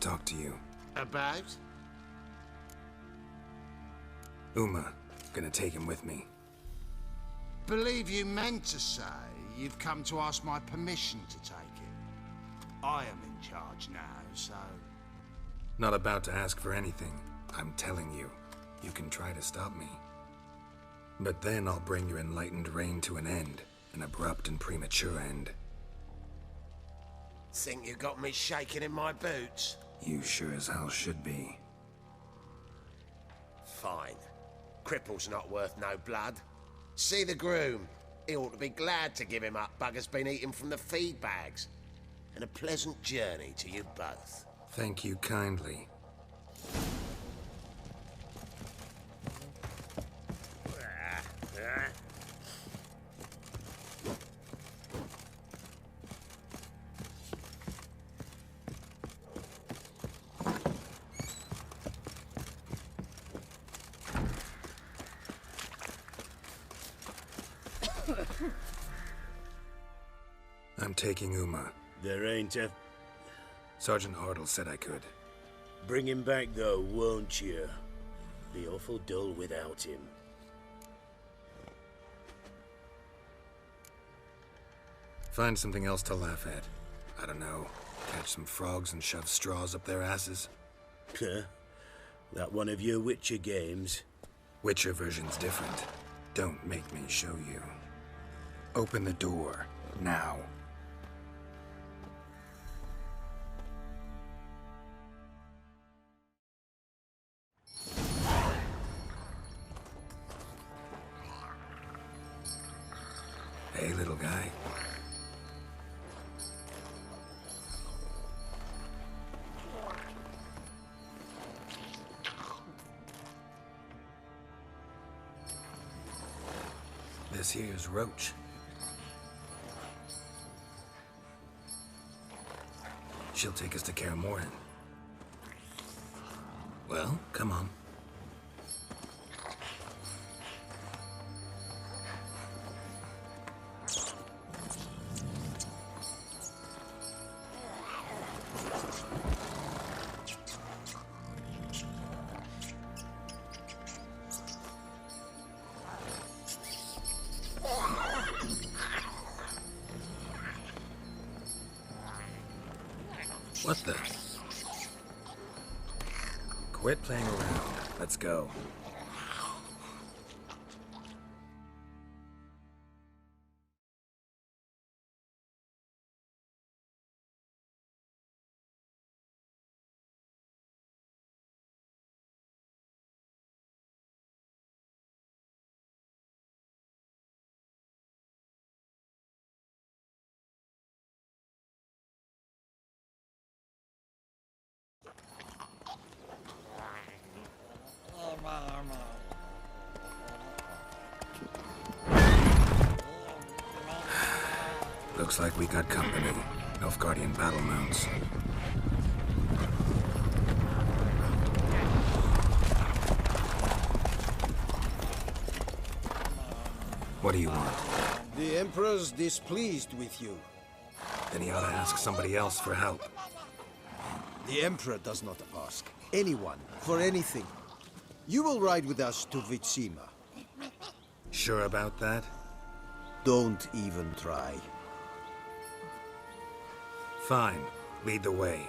talk to you. About? Uma. Gonna take him with me. Believe you meant to say you've come to ask my permission to take him. I am in charge now, so... Not about to ask for anything. I'm telling you. You can try to stop me. But then I'll bring your enlightened reign to an end. An abrupt and premature end. Think you got me shaking in my boots? You sure as hell should be. Fine. Cripple's not worth no blood. See the groom. He ought to be glad to give him up. Bugger's been eating from the feed bags. And a pleasant journey to you both. Thank you kindly. I'm taking Uma. There ain't a... Sergeant Hartle said I could. Bring him back though, won't you? Be awful dull without him. Find something else to laugh at. I don't know. Catch some frogs and shove straws up their asses. Huh? That one of your Witcher games? Witcher version's different. Don't make me show you. Open the door. Now. Hey, little guy. This here's Roach. She'll take us to Kaer Morhen. Well, come on. What the? Quit playing around. Let's go. Looks like we got company. Nilfgaardian battle mounts. What do you want? The Emperor's displeased with you. Then he ought to ask somebody else for help. The Emperor does not ask anyone for anything. You will ride with us to Vitsima. Sure about that? Don't even try. Fine. Lead the way.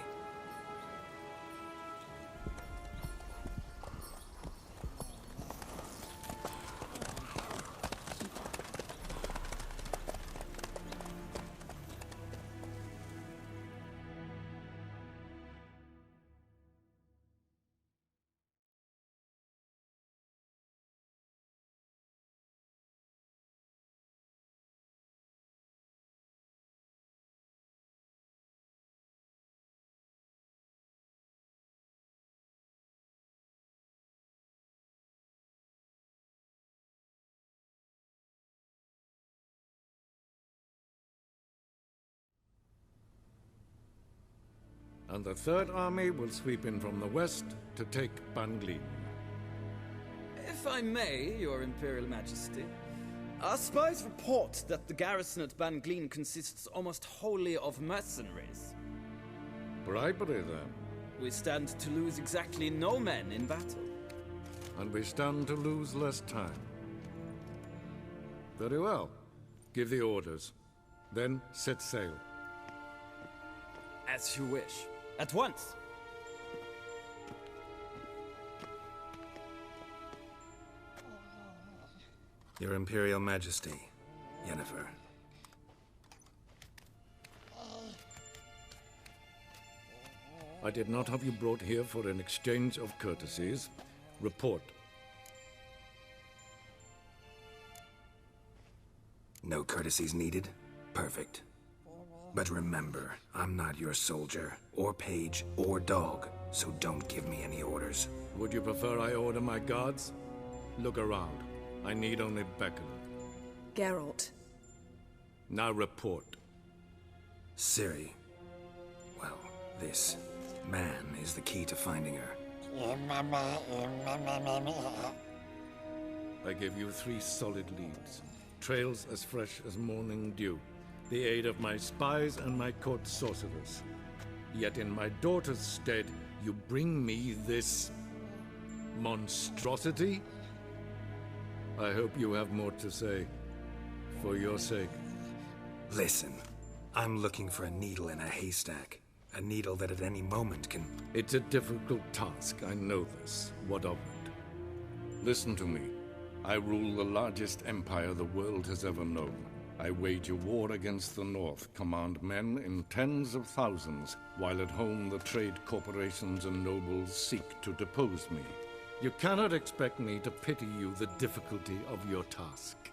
And the Third Army will sweep in from the west to take Ban Glin. If I may, Your Imperial Majesty, our spies report that the garrison at Ban Glin consists almost wholly of mercenaries. Bribery, then. We stand to lose exactly no men in battle. And we stand to lose less time. Very well. Give the orders. Then set sail. As you wish. At once! Your Imperial Majesty, Yennefer. I did not have you brought here for an exchange of courtesies. Report. No courtesies needed? Perfect. But remember, I'm not your soldier, or page, or dog, so don't give me any orders. Would you prefer I order my guards? Look around. I need only beckon. Geralt. Now report. Ciri. Well, this man is the key to finding her. I give you 3 solid leads. Trails as fresh as morning dew. The aid of my spies and my court sorcerers. Yet in my daughter's stead, you bring me this monstrosity? I hope you have more to say. For your sake. Listen, I'm looking for a needle in a haystack. A needle that at any moment can... It's a difficult task, I know this. What of it? Listen to me. I rule the largest empire the world has ever known. I wage a war against the North, command men in tens of thousands, while at home the trade corporations and nobles seek to depose me. You cannot expect me to pity you the difficulty of your task.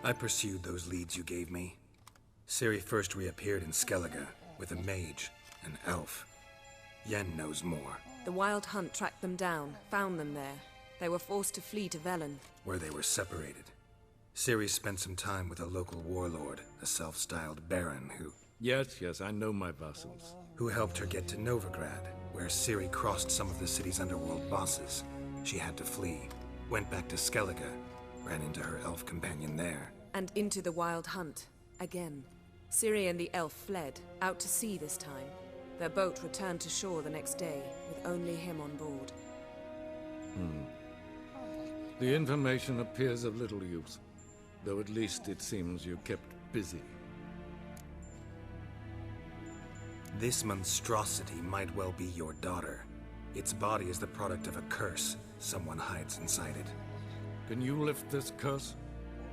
I pursued those leads you gave me. Ciri first reappeared in Skellige with a mage, an elf. Yen knows more. The Wild Hunt tracked them down, found them there. They were forced to flee to Velen. Where they were separated. Ciri spent some time with a local warlord, a self-styled baron Yes, I know my vassals. who helped her get to Novigrad, where Ciri crossed some of the city's underworld bosses. She had to flee, went back to Skellige, ran into her elf companion there. And into the Wild Hunt. Again. Ciri and the elf fled, out to sea this time. Their boat returned to shore the next day, with only him on board. The information appears of little use, though at least it seems you kept busy. This monstrosity might well be your daughter. Its body is the product of a curse someone hides inside it. Can you lift this curse?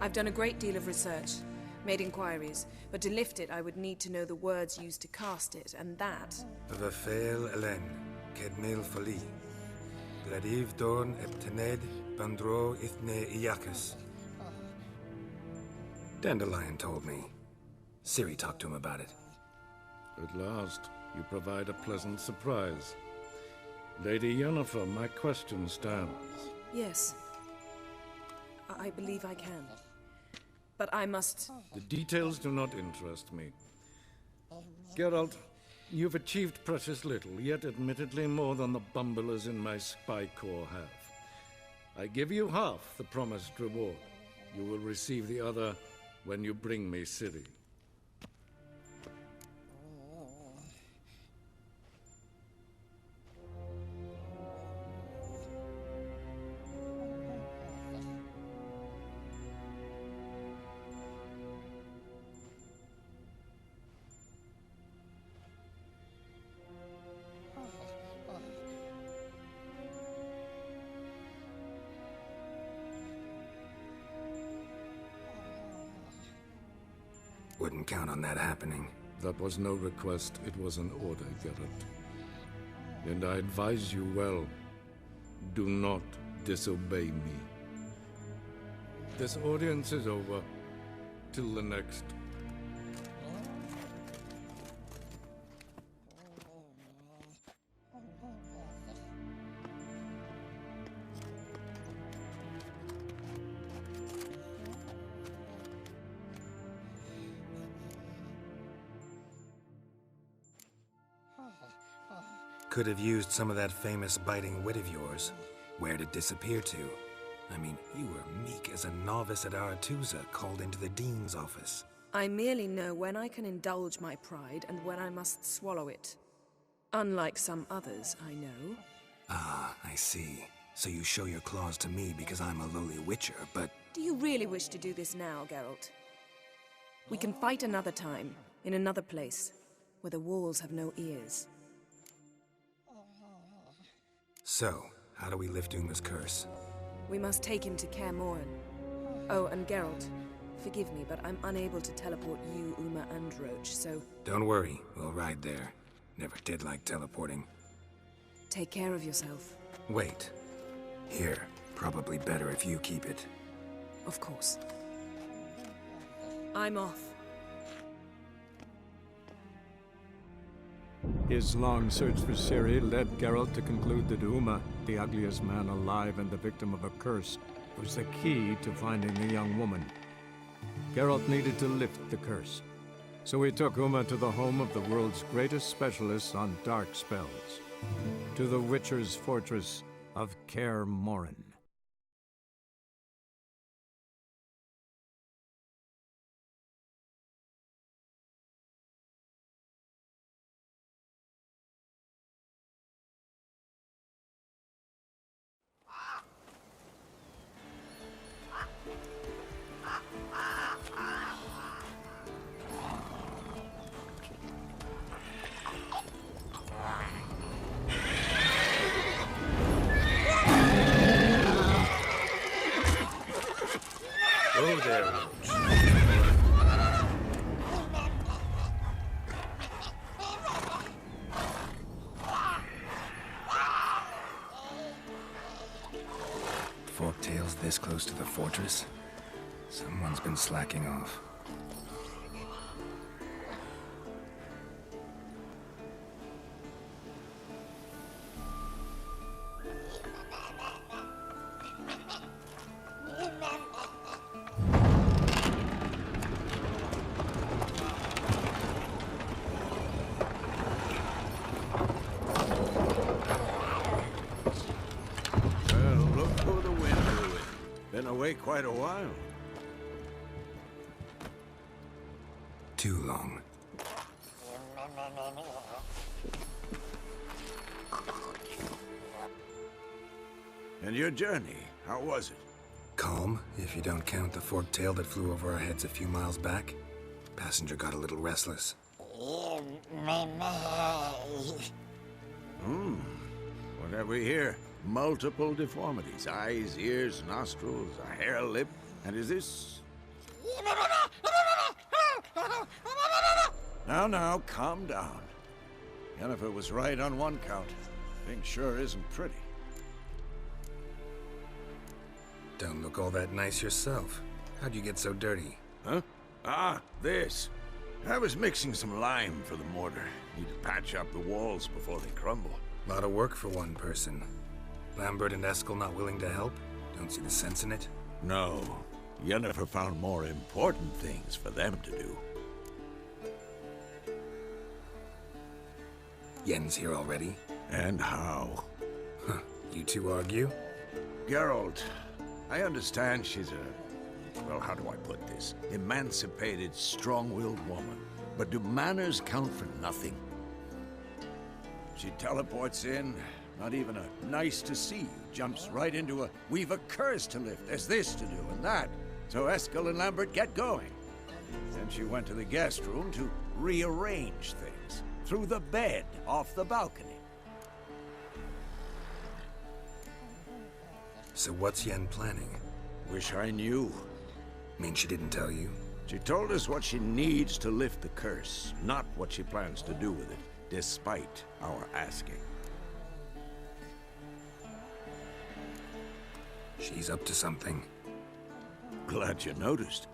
I've done a great deal of research, made inquiries, but to lift it I would need to know the words used to cast it, and that... Vafael Elen, Kedmil Fali, Gladiv Dorn Eptened, Bandro Ithne Iacus. Dandelion told me. Ciri talked to him about it. At last, you provide a pleasant surprise. Lady Yennefer, my question stands. Yes. I believe I can. But I must... The details do not interest me. Geralt, you've achieved precious little, yet admittedly more than the bumblers in my spy corps have. I give you half the promised reward. You will receive the other when you bring me Ciri. Wouldn't count on that happening. That was no request, it was an order, Geralt. And I advise you well, do not disobey me. This audience is over. Till the next. Could have used some of that famous biting wit of yours. Where'd it disappear to? I mean, you were meek as a novice at Aretuza called into the Dean's office. I merely know when I can indulge my pride and when I must swallow it. Unlike some others I know. Ah, I see. So you show your claws to me because I'm a lowly witcher, but... Do you really wish to do this now, Geralt? We can fight another time, in another place, where the walls have no ears. So, how do we lift Uma's curse? We must take him to Kaer Morhen. Oh, and Geralt, forgive me, but I'm unable to teleport you, Uma, and Roach, so... Don't worry, we'll ride there. Never did like teleporting. Take care of yourself. Wait. Here. Probably better if you keep it. Of course. I'm off. His long search for Ciri led Geralt to conclude that Uma, the ugliest man alive and the victim of a curse, was the key to finding the young woman. Geralt needed to lift the curse, so he took Uma to the home of the world's greatest specialists on dark spells, to the Witcher's fortress of Kaer Morhen. Oh, there, Roach. Forktail's this close to the fortress? Someone's been slacking off. Been away quite a while. Too long. And your journey, how was it? Calm, if you don't count the forktail that flew over our heads a few miles back. Passenger got a little restless. What have we here? Multiple deformities. Eyes, ears, nostrils, a hair lip. And is this... Now, calm down. Yennefer was right on one count. Thing sure isn't pretty. Don't look all that nice yourself. How'd you get so dirty? Huh? Ah, this. I was mixing some lime for the mortar. Need to patch up the walls before they crumble. Lot of work for one person. Lambert and Eskel not willing to help? Don't see the sense in it? No. Yennefer found more important things for them to do. Yen's here already? And how? Huh. You two argue? Geralt, I understand she's a... well, how do I put this? Emancipated, strong-willed woman. But do manners count for nothing? She teleports in, not even a nice to see you, jumps right into a we've a curse to lift, there's this to do and that. So Eskel and Lambert get going. Then she went to the guest room to rearrange things. Through the bed, off the balcony. So what's Yen planning? Wish I knew. Mean she didn't tell you? She told us what she needs to lift the curse, not what she plans to do with it, despite our asking. She's up to something. Glad you noticed.